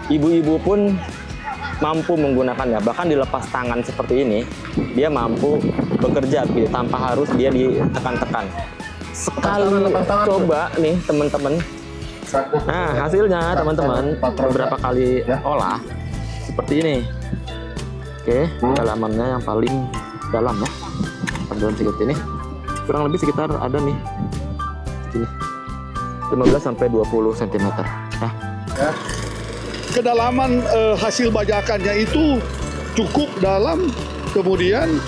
ibu-ibu pun mampu menggunakannya. Bahkan dilepas tangan seperti ini, dia mampu bekerja gitu, tanpa harus dia ditekan-tekan. Sekali coba nih teman-teman. Nah, hasilnya teman-teman beberapa kali olah seperti ini. Oke, kedalamannya yang paling dalam ya. Dalam sedikit ini. Kurang lebih sekitar ada nih sini 15 sampai 20 cm. Nah. Kedalaman hasil bajakannya itu cukup dalam, kemudian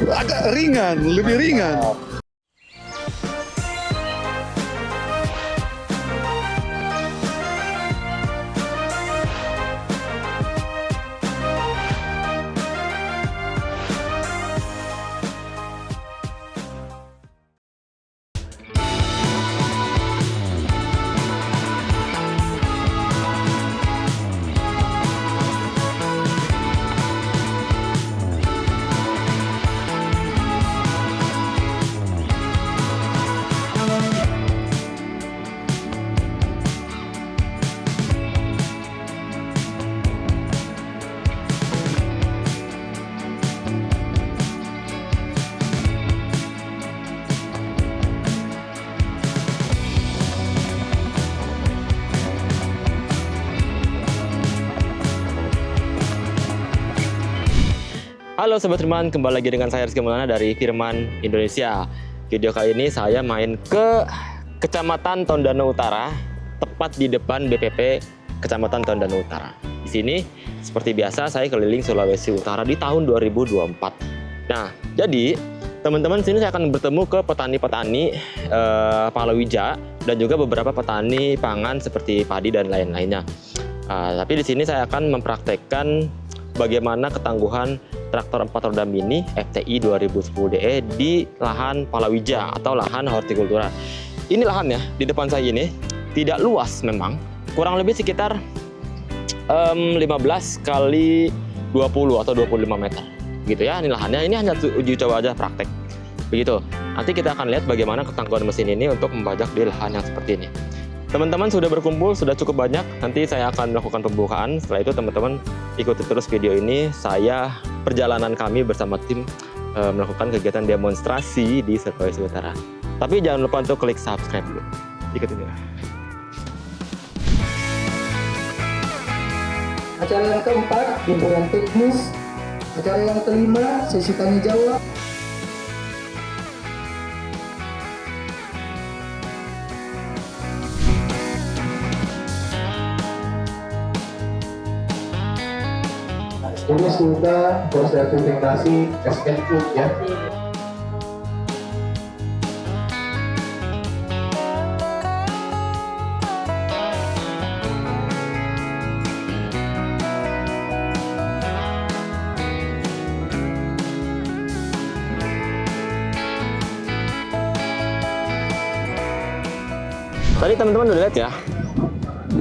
agak ringan, lebih ringan. Halo Sobat Firman, kembali lagi dengan saya Rizky Maulana dari Firman Indonesia. Video kali ini saya main ke Kecamatan Tondano Utara, tepat di depan BPP Kecamatan Tondano Utara. Di sini seperti biasa saya keliling Sulawesi Utara di tahun 2024. Nah, jadi teman-teman sini saya akan bertemu ke petani-petani palawija dan juga beberapa petani pangan seperti padi dan lain-lainnya. Tapi di sini saya akan mempraktekkan bagaimana ketangguhan traktor 4 roda mini FTI 2010DE di lahan palawija atau lahan hortikultura. Ini lahannya di depan saya ini tidak luas memang, kurang lebih sekitar 15 kali 20 atau 25 meter gitu ya. Ini lahannya, ini hanya uji coba aja praktek begitu. Nanti kita akan lihat bagaimana ketangguhan mesin ini untuk membajak di lahan yang seperti ini. Teman-teman sudah berkumpul, sudah cukup banyak. Nanti saya akan melakukan pembukaan. Setelah itu teman-teman ikuti terus video ini. Saya perjalanan kami bersama tim melakukan kegiatan demonstrasi di Sulawesi Utara. Tapi jangan lupa untuk klik subscribe dulu. Ikutin ya. Acara yang keempat, hiburan teknis. Acara yang kelima, sesi tanya jawab. Ini sudah proses integrasi SNU ya. Tadi teman-teman udah lihat ya,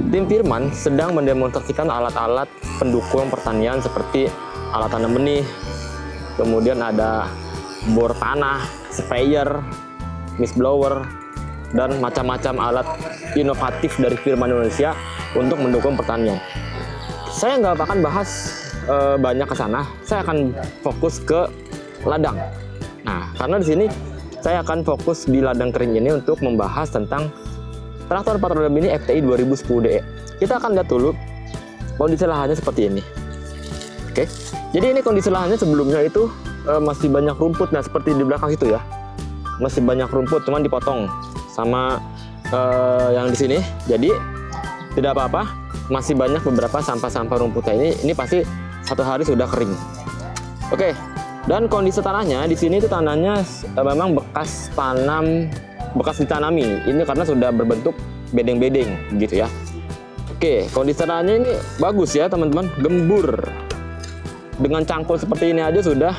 tim Firman sedang mendemonstrasikan alat-alat pendukung pertanian seperti alat tanam benih, kemudian ada bor tanah, sprayer, mist blower, dan macam-macam alat inovatif dari Firman Indonesia untuk mendukung pertanian. Saya nggak akan bahas banyak ke sana, saya akan fokus ke ladang. Nah, karena di sini saya akan fokus di ladang kering ini untuk membahas tentang traktor 4 roda mini FTI 2010DE. Kita akan lihat dulu kondisi lahannya seperti ini. Oke, jadi ini kondisi lahannya sebelumnya itu masih banyak rumput. Nah, seperti di belakang itu ya, masih banyak rumput, cuman dipotong sama yang di sini. Jadi tidak apa-apa, masih banyak beberapa sampah-sampah rumputnya ini. Ini pasti satu hari sudah kering. Oke, dan kondisi tanahnya di sini itu tanahnya memang bekas tanam, bekas ditanami. Ini karena sudah berbentuk bedeng-bedeng gitu ya. Oke, kondisi tanahnya ini bagus ya teman-teman, gembur. Dengan cangkul seperti ini aja sudah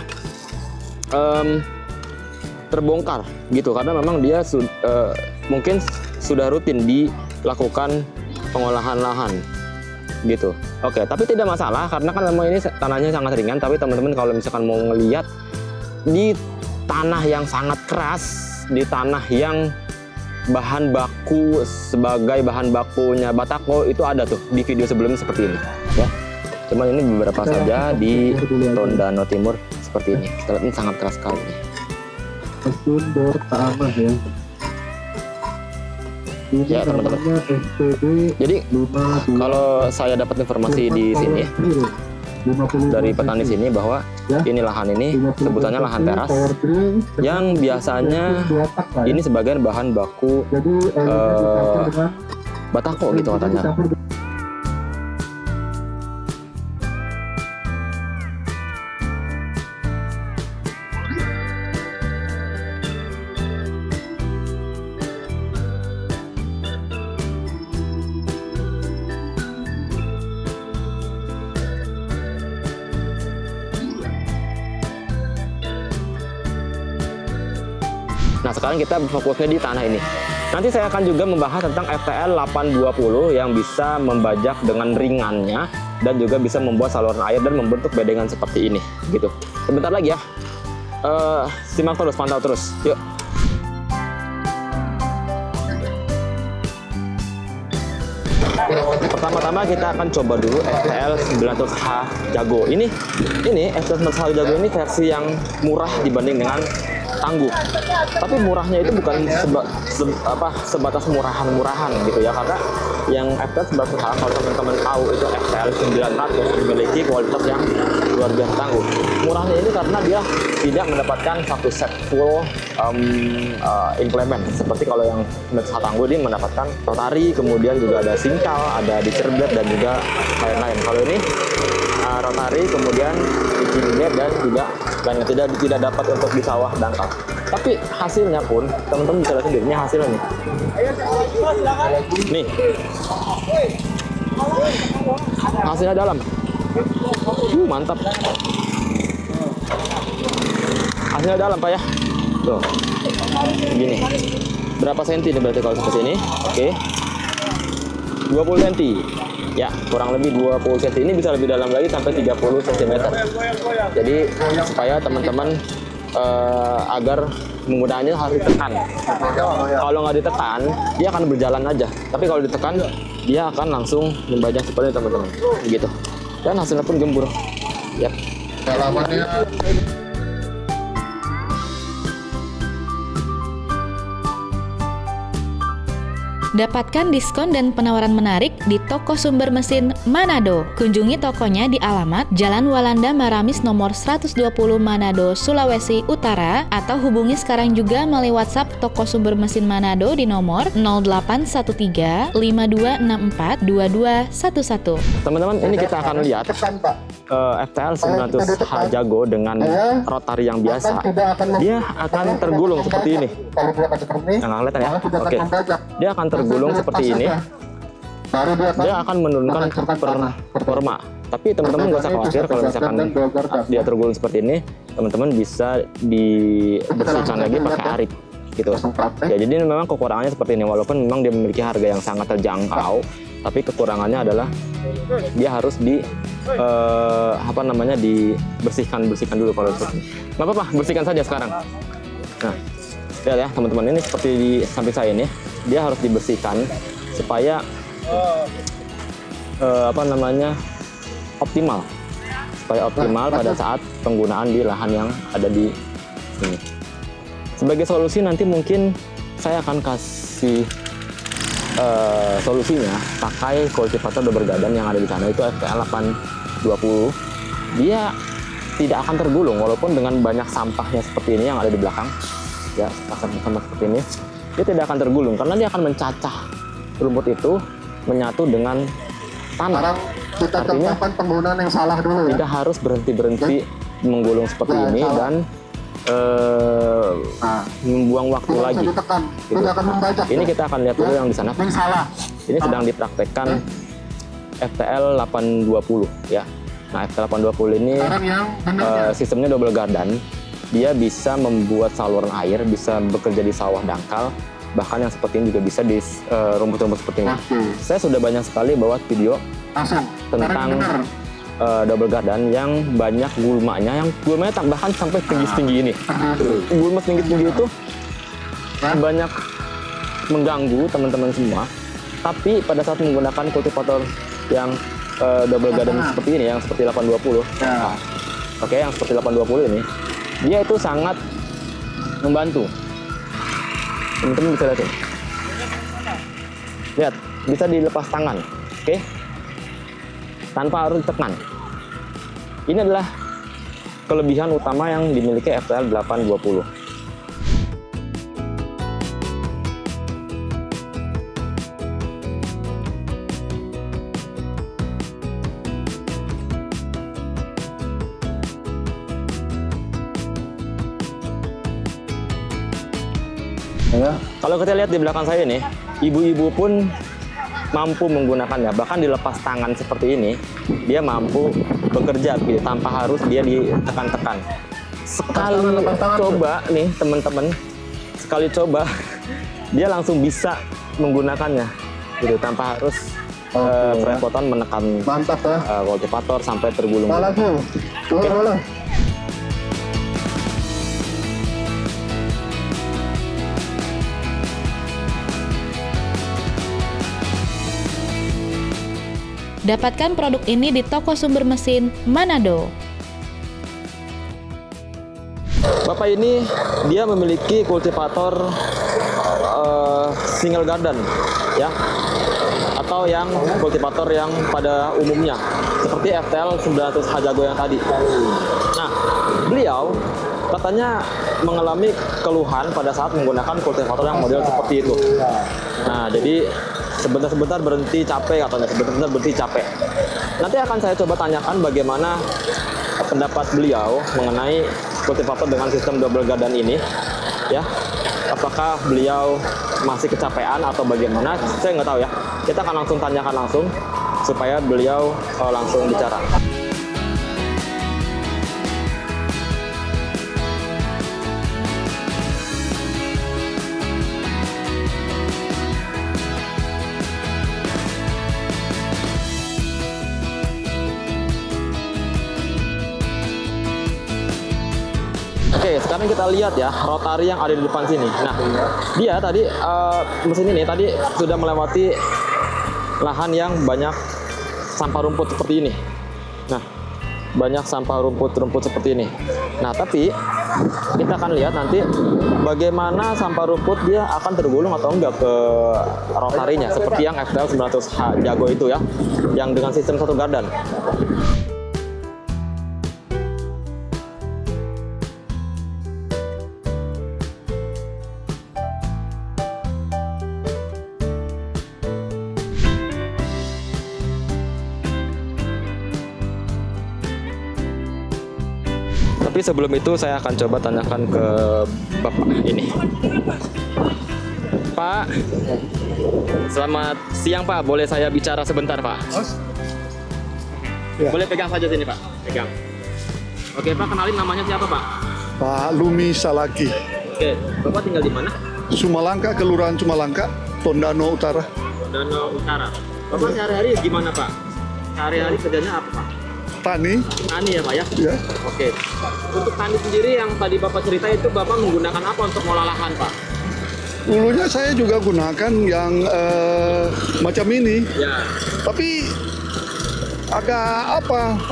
terbongkar gitu, karena memang dia mungkin sudah rutin dilakukan pengolahan lahan gitu. Oke, tapi tidak masalah karena kan memang ini tanahnya sangat ringan. Tapi teman-teman kalau misalkan mau ngelihat di tanah yang sangat keras, di tanah yang bahan baku sebagai bahan bakunya batako itu ada tuh di video sebelumnya seperti ini ya. Cuman ini beberapa saja di Tondano Timur seperti ini. Kita lihat ini sangat keras sekali. mesin bor tanah ya. Ini Ya, teman-teman. namanya SPB Jadi 52 kalau saya dapat informasi di sini dari petani sini bahwa ini lahan ini sebutannya lahan teras yang biasanya ini sebagian bahan baku batako gitu katanya. Nah, sekarang kita fokusnya di tanah ini. Nanti saya akan juga membahas tentang FTL 820 yang bisa membajak dengan ringannya dan juga bisa membuat saluran air dan membentuk bedengan seperti ini, gitu. Sebentar lagi ya. Simak terus, pantau terus. Yuk. Pertama-tama kita akan coba dulu FTL 900H Jago. Ini FTL 900H Jago ini versi yang murah dibanding dengan Tangguh. Tapi murahnya itu bukan sebatas murahan-murahan gitu ya, karena yang FTL 900H kalau teman-teman tahu itu FTL 900 memiliki kualitas yang luar biasa tangguh. Murahnya ini karena dia tidak mendapatkan satu set full implement seperti kalau yang 900H Tangguh ini mendapatkan rotari, kemudian juga ada singkal, ada dicerblet dan juga lain-lain. Kalau ini rotari, kemudian pitching blade dan juga tidak dapat untuk di sawah dangkal. Tapi hasilnya pun teman-teman bisa lihat sendiri, ini hasilnya nih. Nih. Hasilnya dalam. Mantap. Hasilnya dalam, Pak ya. Tuh. Begini. Berapa senti nih berarti kalau seperti ini? Oke. 20 senti. Ya, kurang lebih 20 cm. Ini bisa lebih dalam lagi sampai 30 cm. Jadi supaya teman-teman agar menggunakannya harus ditekan. Kalau nggak ditekan, dia akan berjalan aja. Tapi kalau ditekan, dia akan langsung membajak seperti ini, teman-teman. Begitu. Dan hasilnya pun gembur. Yap. Dapatkan diskon dan penawaran menarik di toko sumber mesin Manado. Kunjungi tokonya di alamat Jalan Walanda Maramis nomor 120 Manado, Sulawesi Utara, atau hubungi sekarang juga melalui WhatsApp toko sumber mesin Manado di nomor 0813 5264 2211. Teman-teman, ini kita akan lihat FTL 900H Jago dengan rotari yang biasa. Dia akan tergulung seperti ini. Yang nggak kelihatan ya? Oke. Dia akan tergulung seperti ini. Dia akan menurunkan performa. Tapi teman-teman nggak usah khawatir kalau misalkan dia tergulung seperti ini, teman-teman bisa dibersihkan lagi pakai arit gitu. Ya, jadi memang kekurangannya seperti ini, walaupun memang dia memiliki harga yang sangat terjangkau, tapi kekurangannya adalah dia harus dibersihkan dulu kalau seperti ini. Nggak apa-apa, bersihkan saja sekarang. Nah, lihat ya teman-teman, ini seperti di samping saya ini, dia harus dibersihkan supaya optimal, pada saat penggunaan di lahan yang ada di sini. Sebagai solusi nanti mungkin saya akan kasih solusinya pakai kultivator double garden yang ada di sana, itu FTL 820. Dia tidak akan tergulung walaupun dengan banyak sampahnya seperti ini yang ada di belakang. Ya, sampah seperti ini. Dia tidak akan tergulung karena dia akan mencacah rumput itu menyatu dengan tanah. Kita artinya penggunaan yang salah dulu ya. Tidak harus berhenti menggulung seperti ini dan membuang waktu lagi. Gitu. Ini kita akan lihat dulu yang di sana. Ini sedang dipraktekkan FTL 820 ya. Nah, FTL 820 ini sistemnya double garden. Dia bisa membuat saluran air, bisa bekerja di sawah dangkal, bahkan yang seperti ini juga bisa di rumput-rumput seperti ini. Saya sudah banyak sekali bawa video tentang double garden yang banyak gulmanya, bahkan sampai tinggi-tinggi ini. Gulma tinggi-tinggi itu banyak mengganggu teman-teman semua. Tapi pada saat menggunakan kultivator yang double garden seperti ini, yang seperti 820, oke, yang seperti 820 ini, dia itu sangat membantu. Teman-teman bisa lihat, lihat, bisa dilepas tangan, oke, tanpa harus ditekan. Ini adalah kelebihan utama yang dimiliki FTL 820. Ya. Kalau kita lihat di belakang saya ini, ibu-ibu pun mampu menggunakannya. Bahkan dilepas tangan seperti ini, dia mampu bekerja gitu, tanpa harus dia ditekan-tekan. Sekali coba nih teman-teman, sekali coba dia langsung bisa menggunakannya gitu, tanpa harus kerepotan menekan Mantap ya. kultivator sampai tergulung. Lagi. Boleh. Dapatkan produk ini di toko sumber mesin Manado. Bapak ini dia memiliki kultivator single garden, ya, atau yang kultivator yang pada umumnya seperti FTL 900H Jago yang tadi. Nah, beliau katanya mengalami keluhan pada saat menggunakan kultivator yang model seperti itu. Nah, jadi sebentar-sebentar berhenti capek katanya, sebentar-sebentar berhenti capek. Nanti akan saya coba tanyakan bagaimana pendapat beliau mengenai kultivator dengan sistem double garden ini, ya. Apakah beliau masih kecapean atau bagaimana? Saya nggak tahu ya. Kita akan langsung tanyakan langsung supaya beliau langsung bicara. Oke, sekarang kita lihat ya rotari yang ada di depan sini. Nah, dia tadi mesin ini tadi sudah melewati lahan yang banyak sampah rumput seperti ini. Nah, banyak sampah rumput seperti ini. Nah, tapi kita akan lihat nanti bagaimana sampah rumput dia akan tergulung atau enggak ke rotarinya, seperti yang FTL 900H Jago itu ya, yang dengan sistem satu gardan. Tapi sebelum itu saya akan coba tanyakan ke Bapak ini. Pak, selamat siang Pak. Boleh saya bicara sebentar Pak? Ya. Boleh pegang saja sini Pak. Pegang. Oke Pak, kenalin namanya siapa Pak? Pak Lumi Salaki. Oke, Bapak tinggal di mana? Sumalangka, Kelurahan Sumalangka, Tondano Utara. Danau Utara. Bapak sehari-hari gimana Pak? Sehari-hari kerjanya apa Pak? Tani. Tani ya Pak ya? Ya. Oke. Untuk tani sendiri yang tadi Bapak cerita itu Bapak menggunakan apa untuk mengolah lahan Pak? Dulunya saya juga gunakan yang macam ini. Ya. Tapi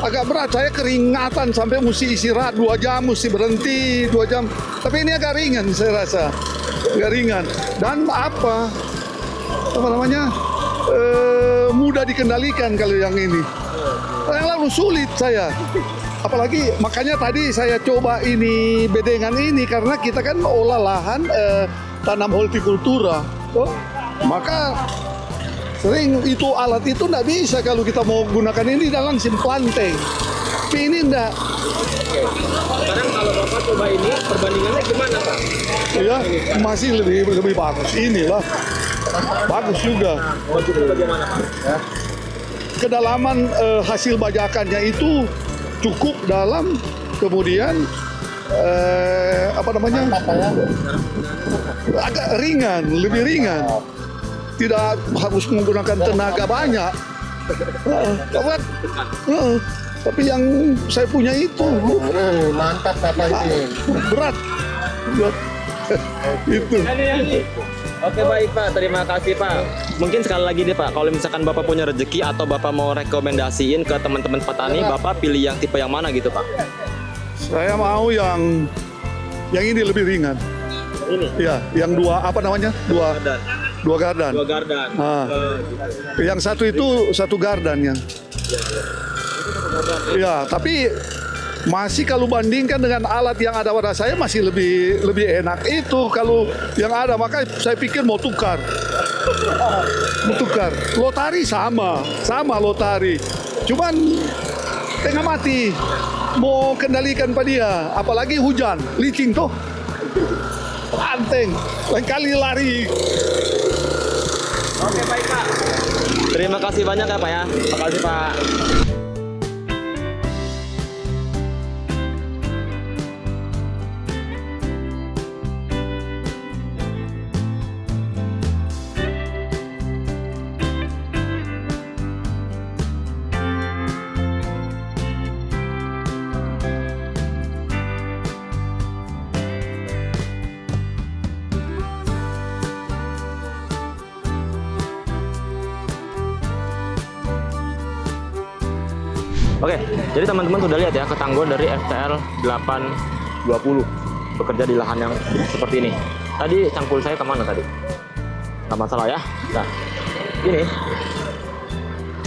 agak berat. Saya keringatan sampai mesti istirahat 2 jam, mesti berhenti 2 jam. Tapi ini agak ringan saya rasa. Agak ringan. Dan apa namanya? Mudah dikendalikan kalau yang ini. Yang lalu sulit saya. Apalagi makanya tadi saya coba ini bedengan ini karena kita kan olah lahan tanam hortikultura. Maka sering itu alat itu nggak bisa kalau kita mau gunakan ini dalam simplanteng. Tapi ini enggak. Sekarang kalau Bapak coba ini, perbandingannya gimana Pak? Ya, masih lebih bagus. Inilah. Bagus juga. Bagusnya bagaimana Pak? Ya. Kedalaman hasil bajakannya itu cukup dalam, kemudian agak ringan, lebih ringan, tidak harus menggunakan tenaga banyak. Tapi yang saya punya itu Mantap Bapak ini. berat. Itu. Oke baik Pak, terima kasih Pak. Mungkin sekali lagi deh Pak, kalau misalkan Bapak punya rezeki atau Bapak mau rekomendasiin ke teman-teman petani, Bapak pilih yang tipe yang mana gitu Pak? Saya mau yang ini lebih ringan. Ini? Ya, yang dua apa namanya? Dua gardan. Dua gardan. Ah. Yang satu itu satu gardan ya. Ya, tapi masih kalau bandingkan dengan alat yang ada pada saya masih lebih enak itu kalau yang ada, maka saya pikir mau tukar. Mau tukar. Lotari sama lotari. Cuman tengah mati. Mau kendalikan pada dia, apalagi hujan, licin tuh. Banteng, lain kali lari. Oke baik Pak. Terima kasih banyak ya Pak ya. Terima kasih Pak. Oke, jadi teman-teman sudah lihat ya Ketanggol dari FTL 820 bekerja di lahan yang seperti ini. Tadi cangkul saya kemana tadi? Nggak masalah ya. Nah, ini.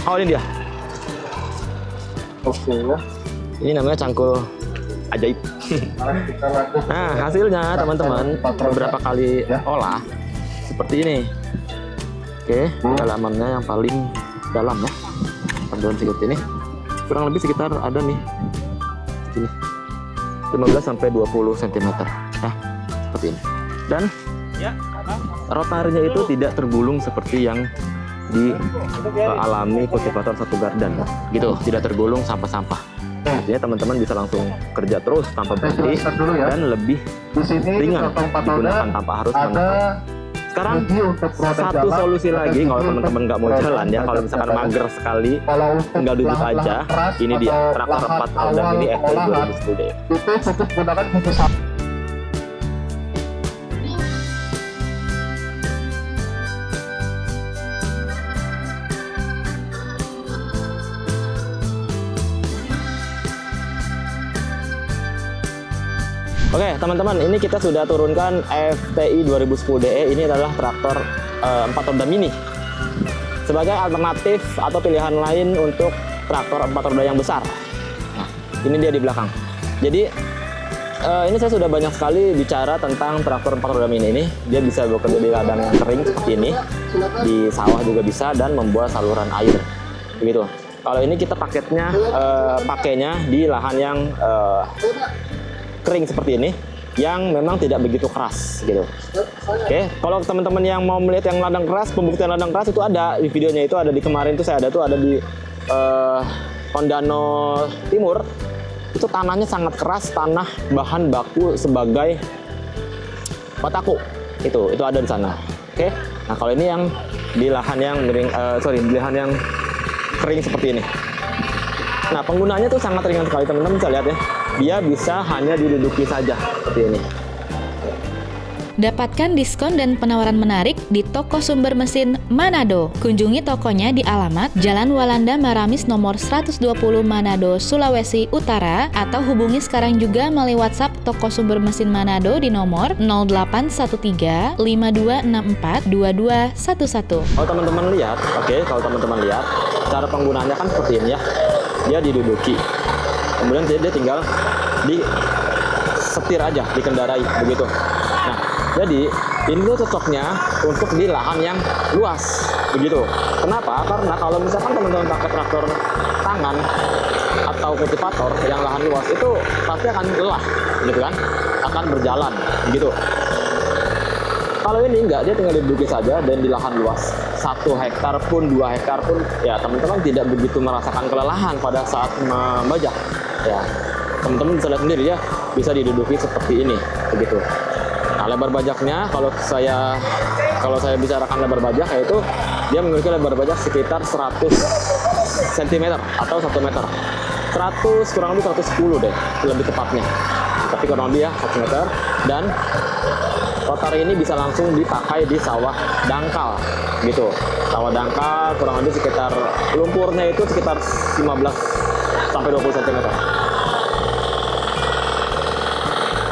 Oh ini dia. Oke ya. Ini namanya cangkul ajaib. Nah hasilnya teman-teman beberapa kali olah seperti ini. Oke, kedalamannya yang paling dalam ya. Panduan sikut ini. Kurang lebih sekitar ada nih sini 15 sampai 20 cm ya, seperti ini. Dan rotarinya itu tidak tergulung seperti yang dialami kultivator satu gardan gitu, tidak tergulung sampah-sampah. Artinya teman-teman bisa langsung kerja terus tanpa berhenti dan lebih ringan digunakan tanpa harus menekan. Sekarang satu solusi lagi kalau teman-teman nggak mau jalan ya, kalau misalkan mager sekali tinggal duduk aja, ini dia traktor 4 roda ini FTI 2010D. Itu cukup gunakan gigi sapi. Oke teman-teman, ini kita sudah turunkan FTI 2010DE. Ini adalah traktor 4 roda mini sebagai alternatif atau pilihan lain untuk traktor 4 roda yang besar. Nah, ini dia di belakang. Jadi ini saya sudah banyak sekali bicara tentang traktor 4 roda mini ini. Dia bisa bekerja di ladang yang kering seperti ini, di sawah juga bisa, dan membuat saluran air begitu. Kalau ini kita pakainya di lahan yang kering seperti ini, yang memang tidak begitu keras gitu. Oke, kalau teman-teman yang mau melihat yang ladang keras, pembuktian ladang keras itu ada di videonya, itu ada di kemarin tuh saya ada di Tondano Timur. Itu tanahnya sangat keras, tanah bahan baku sebagai pataku. Itu ada di sana. Oke. Nah, kalau ini yang di lahan yang di lahan yang kering seperti ini. Nah, penggunaannya tuh sangat ringan sekali, teman-teman bisa lihat ya. Dia bisa hanya diduduki saja seperti ini. Dapatkan diskon dan penawaran menarik di toko sumber mesin Manado. Kunjungi tokonya di alamat Jalan Walanda Maramis nomor 120 Manado, Sulawesi Utara, atau hubungi sekarang juga melalui WhatsApp toko sumber mesin Manado di nomor 0813 5264 2211. Kalau teman-teman lihat, kalau teman-teman lihat cara penggunaannya kan seperti ini ya. Dia diduduki. Kemudian dia tinggal di setir aja, dikendarai begitu. Nah, jadi ini tuh cocoknya untuk di lahan yang luas begitu. Kenapa? Karena kalau misalkan teman-teman pakai traktor tangan atau kultivator yang lahan luas itu pasti akan lelah gitu kan, akan berjalan begitu. Kalau ini enggak, dia tinggal diduduki saja dan di lahan luas 1 hektar pun 2 hektar pun ya teman-teman tidak begitu merasakan kelelahan pada saat membajak. Ya, teman-teman bisa lihat sendiri ya, bisa diduduki seperti ini begitu. Nah, lebar bajaknya kalau saya bicarakan lebar bajak, yaitu dia memiliki lebar bajak sekitar 100 cm atau 1 meter. 100 kurang lebih 110 deh lebih tepatnya. tapi kurang lebih ya 1 meter. Dan rotor ini bisa langsung dipakai di sawah dangkal gitu. Sawah dangkal kurang lebih sekitar lumpurnya itu sekitar 15 sampai 20 cm.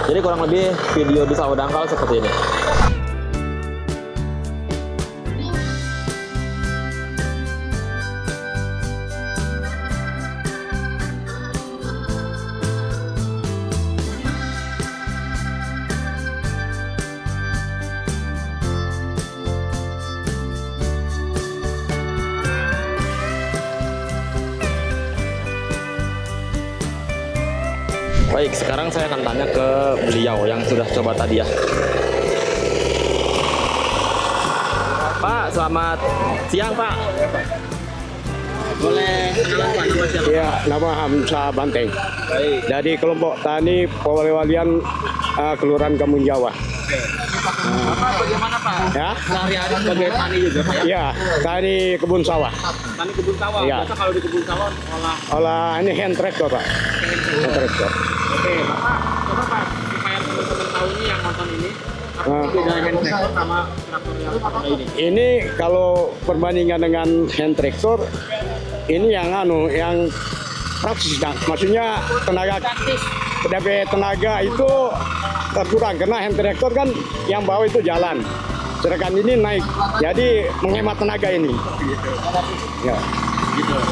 Jadi kurang lebih video di sawah dangkal seperti ini. Baik, sekarang saya akan tanya ke beliau yang sudah coba tadi ya. Pak, selamat siang Pak. Boleh kenalan Pak, nama siapa? Ya, nama Hamzah Banteng. Baik. Dari kelompok tani Polewalian Kelurahan Kampung Jawa. Bapak bagaimana Pak? Ya, Sehari-hari sebagai tani juga Pak ya? ya, tani kebun sawah. Tani kebun sawah. Iya. Biasa kalau di kebun sawah Olah ini hand tractor, Pak. Hand tractor. Oke, Bapak, coba Pak, supaya teman-teman tahu nih yang nonton ini, apa Nah. sih beda hand tractor sama traktor yang satu ini? Ini kalau perbandingan dengan hand tractor, ini yang yang praktis, nah. Maksudnya tenaga itu terkurang karena hand tractor kan yang bawah itu jalan, sedangkan ini naik, jadi menghemat tenaga ini. Ya,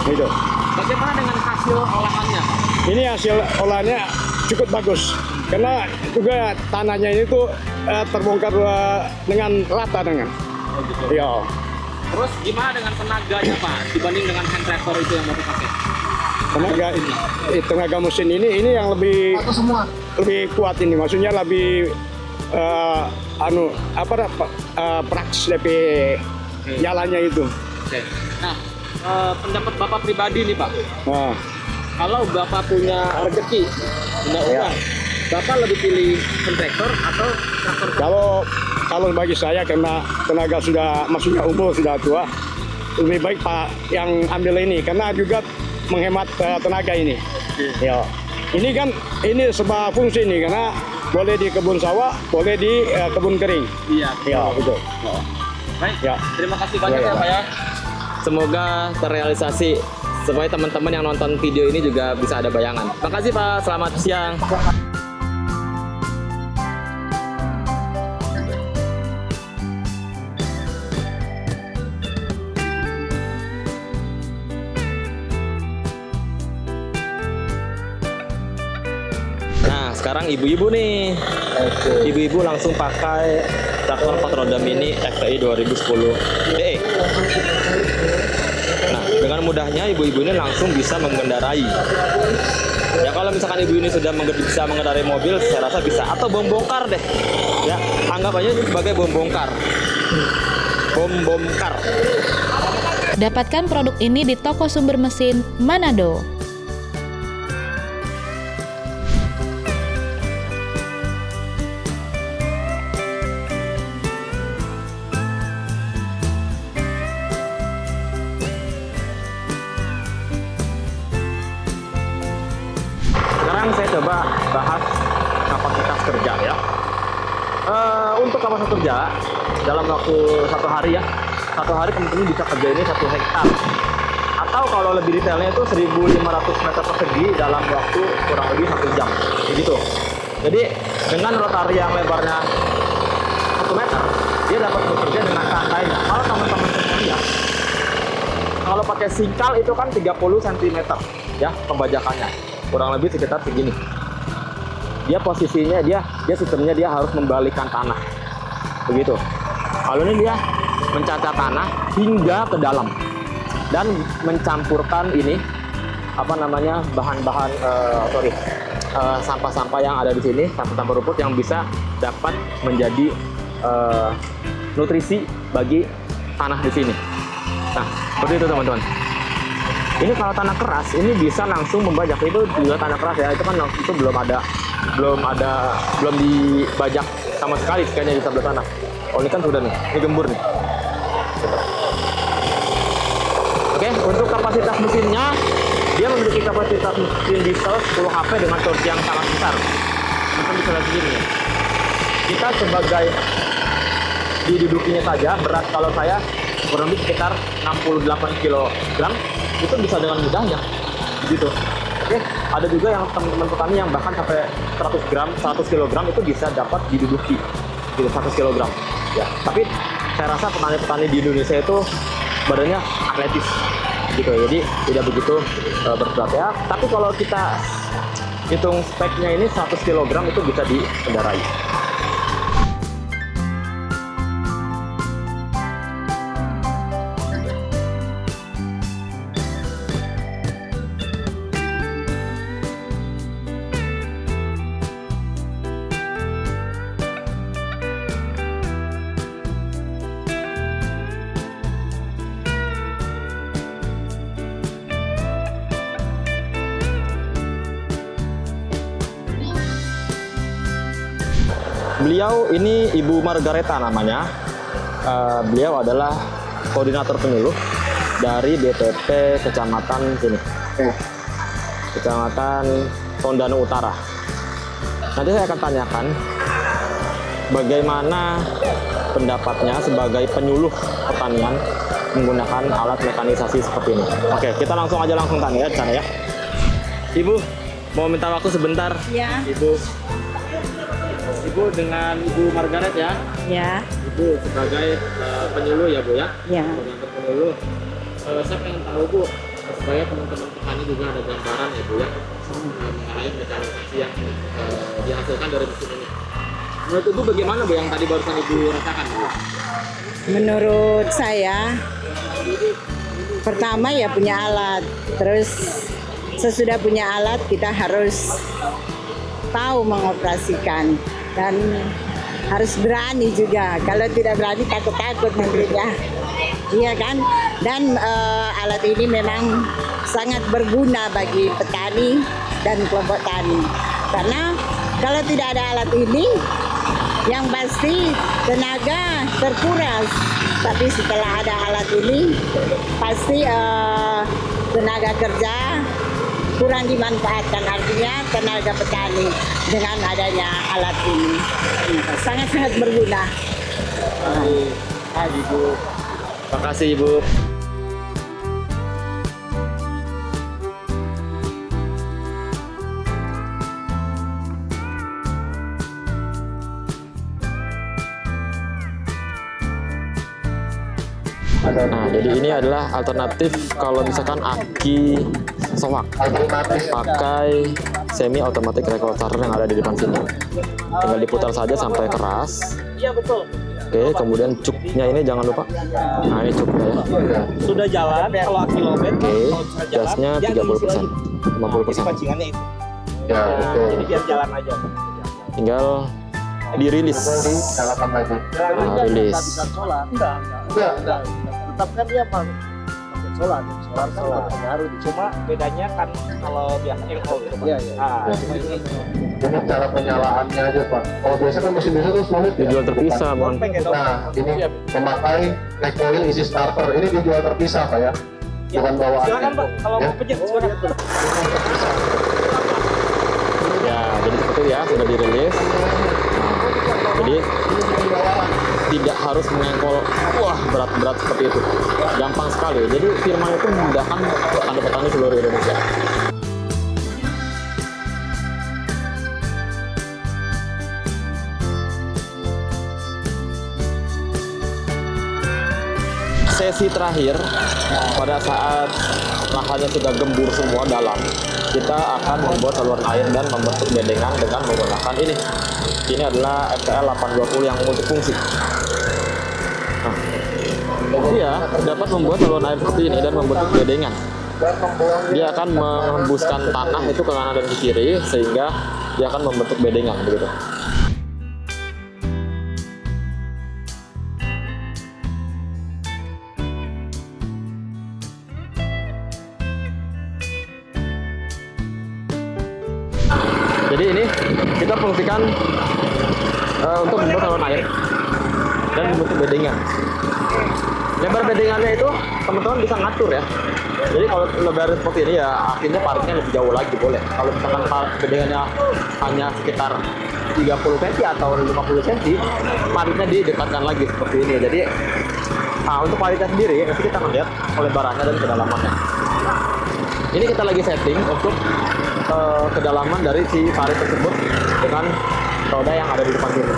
gitu. Bagaimana dengan hasil olahannya Pak? Ini hasil olahannya cukup bagus karena juga tanahnya itu terbongkar dengan rata dengan. Ya. Terus gimana dengan tenaganya Pak dibanding dengan hand tractor itu yang Bapak pakai? Tenaga mesin ini yang lebih kuat ini, maksudnya lebih praktis lebih jalannya itu. Oke. Nah, pendapat Bapak pribadi nih Pak, Nah, kalau Bapak punya rezeki, punya uang, Bapak lebih pilih hand tractor atau traktor? kalau bagi saya karena tenaga maksudnya umur sudah tua, lebih baik Pak yang ambil ini karena juga menghemat tenaga ini. Ya. Ini kan sebuah fungsi nih karena boleh di kebun sawah, boleh di kebun kering. Iya. Ya, betul. Baik. Ya. Terima kasih banyak ya Pak ya. Semoga terrealisasi supaya teman-teman yang nonton video ini juga bisa ada bayangan. Makasih Pak. Selamat siang. Nah, sekarang ibu-ibu nih. Ibu-ibu langsung pakai traktor 4 roda mini FTI 2010 DE. Nah, dengan mudahnya ibu-ibu ini langsung bisa mengendarai. Ya kalau misalkan ibu ini sudah bisa mengendarai mobil, saya rasa bisa. Atau bom bongkar deh. Ya, anggap aja sebagai bom bongkar. Bom bongkar. Dapatkan produk ini di toko sumber mesin Manado. Sekarang saya coba bahas kapasitas kerja ya. Untuk kapasitas kerja dalam waktu 1 hari ya, 1 hari teman-teman bisa kerja ini 1 hektar. Atau kalau lebih detailnya itu 1.500 meter persegi dalam waktu kurang lebih 1 jam. Begitu. Jadi dengan rotari yang lebarnya 1 meter, dia dapat bekerja dengan santainya. Kalau teman-teman semua lihat, kalau pakai singkal itu kan 30 cm ya pembajakannya. Kurang lebih sekitar segini. Dia posisinya sistemnya dia harus membalikkan tanah. Begitu. Kalau ini dia mencacah tanah hingga ke dalam dan mencampurkan ini bahan-bahan sampah-sampah yang ada di sini, sampah-sampah rumput yang bisa dapat menjadi nutrisi bagi tanah di sini. Nah, seperti itu teman-teman. Ini kalau tanah keras, ini bisa langsung membajak. Itu juga tanah keras ya, itu kan itu belum dibajak sama sekali kayaknya di sebelah tanah. Oh ini kan sudah nih, ini gembur nih. Oke, untuk kapasitas mesinnya, dia memiliki kapasitas mesin diesel 10 HP dengan torsi yang sangat besar. kita bisa lihat sendiri nih. Kita sebagai didudukinya saja, berat kalau saya kurang lebih sekitar 68 kg, itu bisa dengan mudahnya gitu. Oke, ada juga yang teman-teman petani yang bahkan sampai 100 kg itu bisa dapat diduduki gitu, 100 kg ya. Tapi saya rasa petani-petani di Indonesia itu badannya atletis gitu, jadi tidak begitu berat ya. Tapi kalau kita hitung speknya ini 100 kg itu bisa dikendarai. Beliau ini Ibu Margareta namanya. Beliau adalah koordinator penyuluh dari BPP Kecamatan sini, Kecamatan Tondano Utara. Nanti saya akan tanyakan bagaimana pendapatnya sebagai penyuluh pertanian menggunakan alat mekanisasi seperti ini. Oke, kita langsung tanya ya di sana ya. Ibu, mau minta waktu sebentar? Ya. Ibu dengan Ibu Margaret ya? Ya. Ibu sebagai penyuluh ya Bu ya? Ya. Koordinator penyuluh. Saya pengen tahu Bu, supaya teman-teman petani juga ada gambaran ya Bu ya, mengenai mekanisasi yang dihasilkan dari mesin ini. Menurut Ibu bagaimana Bu yang tadi barusan Ibu rasakan Bu? Menurut saya, pertama ya punya alat. Terus sesudah punya alat kita harus tahu mengoperasikan dan harus berani juga. Kalau tidak berani takut-takut nantinya. Iya kan? Dan alat ini memang sangat berguna bagi petani dan kelompok tani. Karena kalau tidak ada alat ini, yang pasti tenaga terkuras. Tapi setelah ada alat ini, pasti tenaga kerja kurang dimanfaatkan, artinya tenaga petani dengan adanya alat ini sangat-sangat berguna. Ibu. Terima kasih Ibu. Nah, jadi ini adalah alternatif kalau misalkan aki soak pakai semi automatic recorder yang ada di depan sini. Tinggal diputar saja sampai keras. Iya betul. Oke, kemudian cuknya ini jangan lupa. Nah, ini cuknya ya. Sudah jalan kalau kilometer. Oke, gasnya 30%, 50%. Pancingannya itu. Ya, betul. Jadi biar jalan aja. Tinggal dirilis. Nah, rilis. Solar. Enggak. Tetap kan dia pakai solar pengaruh. Cuma bedanya kan kalau biasa engkol gitu Pak. Iya. Cuma ini Cara penyalaannya aja Pak. Kalau biasa kan mesin-mesin itu sulit Dijual terpisah, Bang. Nah, ini memakai recoil isi starter. Ini dijual terpisah Pak ya. Bukan bawaan. silakan Pak, kalau mau pijat silakan. Ya, jadi seperti itu ya, sudah dirilis. Nah, jadi tidak harus mengengkol berat-berat seperti itu. Gampang sekali. Jadi firman itu memudahkan petani-petani seluruh Indonesia. Sesi terakhir, pada saat lahannya sudah gembur semua dalam, kita akan membuat saluran air dan membentuk bedengan dengan menggunakan ini. Ini adalah FTL 820 yang multifungsi. Nah, dia dapat membuat saluran air seperti ini dan membentuk bedengan. Dia akan menghembuskan tanah itu ke kanan dan ke kiri sehingga dia akan membentuk bedengan begitu. Jadi ini kita fungsikan untuk membuat saluran air dan membentuk bedengan. Lebar bedengannya itu teman-teman bisa ngatur ya. Jadi kalau lebar seperti ini ya akhirnya paritnya lebih jauh lagi boleh. Kalau misalkan bedengannya hanya sekitar 30 cm atau 50 cm, paritnya didekatkan lagi seperti ini. Jadi untuk paritnya sendiri nanti kita melihat lebarannya dan kedalamannya. Ini kita lagi setting untuk kedalaman dari si parit tersebut dengan roda yang ada di depan sini.